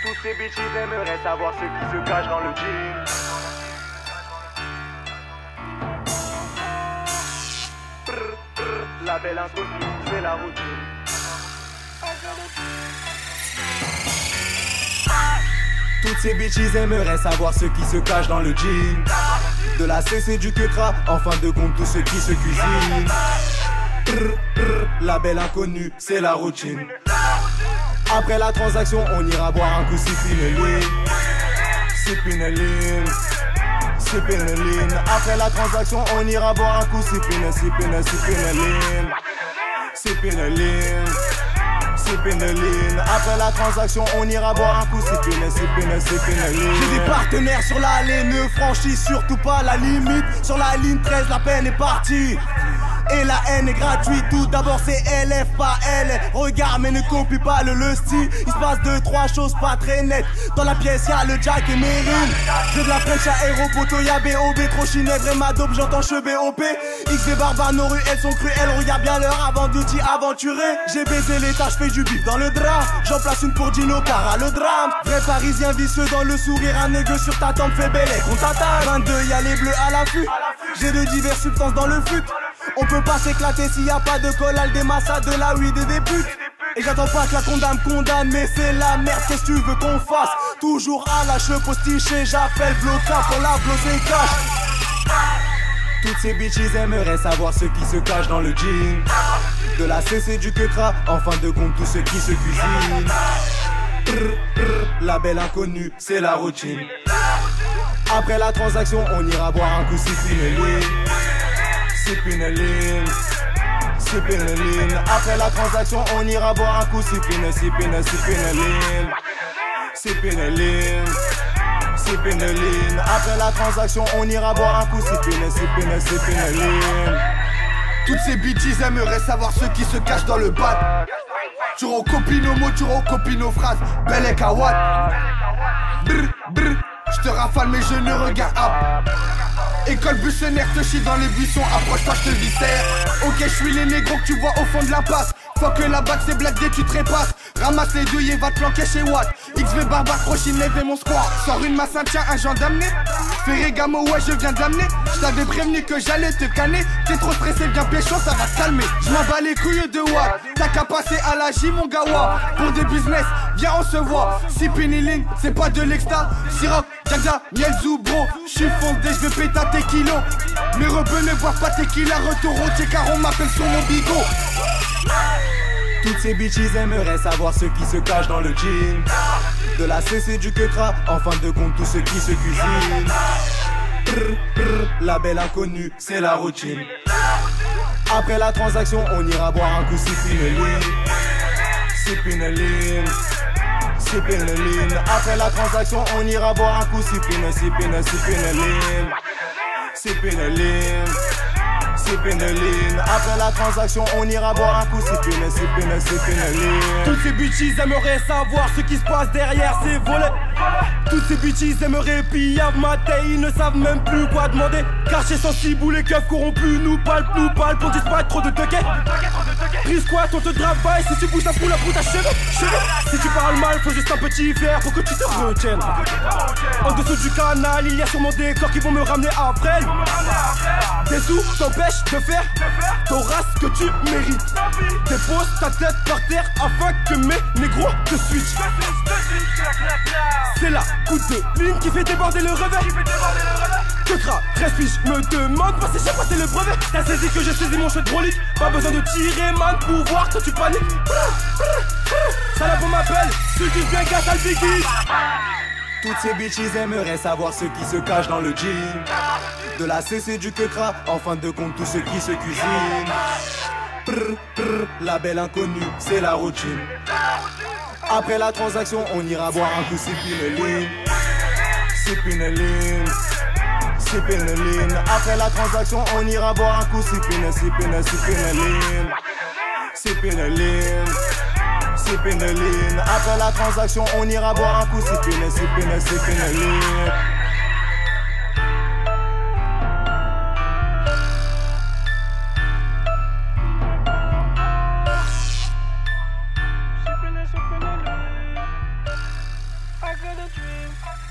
Toutes ces bitches aimeraient savoir ce qui se cache dans le jean. La belle inconnue, c'est la routine. Toutes ces bitches aimeraient savoir ce qui se cache dans le jean. De la CC du quecra, en fin de compte tout ce qui se cuisine. La belle inconnue, c'est la routine. Après la transaction, on ira boire un coup sipineline. Sipineline, sipineline. Après la transaction, on ira boire un coup sipineline. Sipineline, sipineline. Après la transaction, on ira boire un coup sipineline. J'ai des partenaires sur l'allée, ne franchis surtout pas la limite. Sur la ligne 13, la peine est partie. Et la haine est gratuite, tout d'abord c'est LF pas L. Regarde mais ne copie pas le style. Il se passe 2-3 choses pas très nettes. Dans la pièce y'a le Jack et Meryl. J'ai de la French à Aéropoto, y'a BOB. Trop chinèvre et ma dope, j'entends che BOP. XV Barba, nos rues elles sont cruelles. Regarde bien l'heure avant duty aventuré. J'ai baisé l'état, j'fais du bif dans le drap. J'en place une pour Gino Cara, le drame. Vrai parisien vicieux dans le sourire. Un négueux sur ta tempe fait belle et qu'on t'attaque. 22 y'a les bleus à l'affût. J'ai de diverses substances dans le fut. On peut pas s'éclater s'il y a pas de collal, des massas, de la weed et des putes. Et j'attends pas que la condamne, mais c'est la merde, qu'est-ce que tu veux qu'on fasse? Toujours à la cheveux postiché, j'appelle Bloca pour la blosser cash. Toutes ces bitches aimeraient savoir ce qui se cache dans le jean. De la CC du quecra, en fin de compte tout ce qui se cuisine. La belle inconnue, c'est la routine. Après la transaction, on ira boire un coup sipineline. Sipineline, sipineline. Après la transaction, on ira boire un coup sipineline. Sipineline, sipineline. Après la transaction, on ira boire un coup sipineline. Toutes ces bitches aimeraient savoir ce qui se cache dans le bat. Tu recopies nos mots, tu recopies nos phrases. Belle et Kawat. Brr, brr. Je te rafale mais je ne regarde pas. École buissonnaire, te chie dans les buissons. Approche-toi, je te viscère. Ok, je suis les négros que tu vois au fond de la passe. Faut que la bague c'est black dès tu trépasses. Ramasse les douilles et va te planquer chez Watt. XV Barbare, Prochine, lève mon squat. Sors une masse, tiens un gendarme. Ferré Gamo, ouais je viens de l'amener. Je t'avais prévenu que j'allais te canner. T'es trop stressé, viens pécho, ça va te calmer. Je m'en bats les couilles de Watt. T'as qu'à passer à la J mon gawa. Pour des business, viens on se voit. Si péniline, c'est pas de l'exta. Siroc, Jaja, miel bro. J'suis fondé, j'veux péter tes kilos. Mes rebeux ne boivent pas tequila. Retour au tiers car on m'appelle sur mon bigot. Toutes ces bitches aimeraient savoir ce qui se cache dans le jean. De la CC du quecra, en fin de compte tout ce qui se cuisine. La belle inconnue, c'est la routine. Après la transaction, on ira boire un coup sipineline. Sipineline, sipineline. Après la transaction, on ira boire un coup sipineline. Sipineline, sipineline. Après la transaction, on ira boire un coup sipineline. Toutes ces bitches aimeraient savoir ce qui se passe derrière ces volets. Toutes ces bitches aimeraient piller ma taille, ils ne savent même plus quoi demander. Quartier sensible où les keufs corrompus nous palpent pour disparaître trop de toquets. Prise quoi, on te travaille, si tu bouges ta poule à bout ta cheveux. Si tu parles mal, faut juste un petit verre pour que tu te retiennes. En dessous du canal, il y a sur mon décor qui vont me ramener après. Tes sous t'empêchent de faire ton race que tu mérites. Dépose ta tête par terre afin que mes négros te switchent. C'est la coup de ligne qui fait déborder le revers. Quecra, respire, me demande pas si j'ai passé le brevet. T'as saisi que j'ai saisi mon chouette brolique. Pas besoin de tirer man pour voir que tu paniques. Ça la bombe m'appelle, ceux qui viennent casse à le biggie. Toutes ces bitches aimeraient savoir ce qui se cache dans le jean. De la CC du quecra, en fin de compte tout ce qui se cuisine. La belle inconnue, c'est la routine. Après la transaction, on ira boire un coup sipineline. Sipineline, sipineline. Après la transaction, on ira boire un coup sipineline. Sipineline, sipineline. Après la transaction, on ira boire un coup sipineline. I got a dream.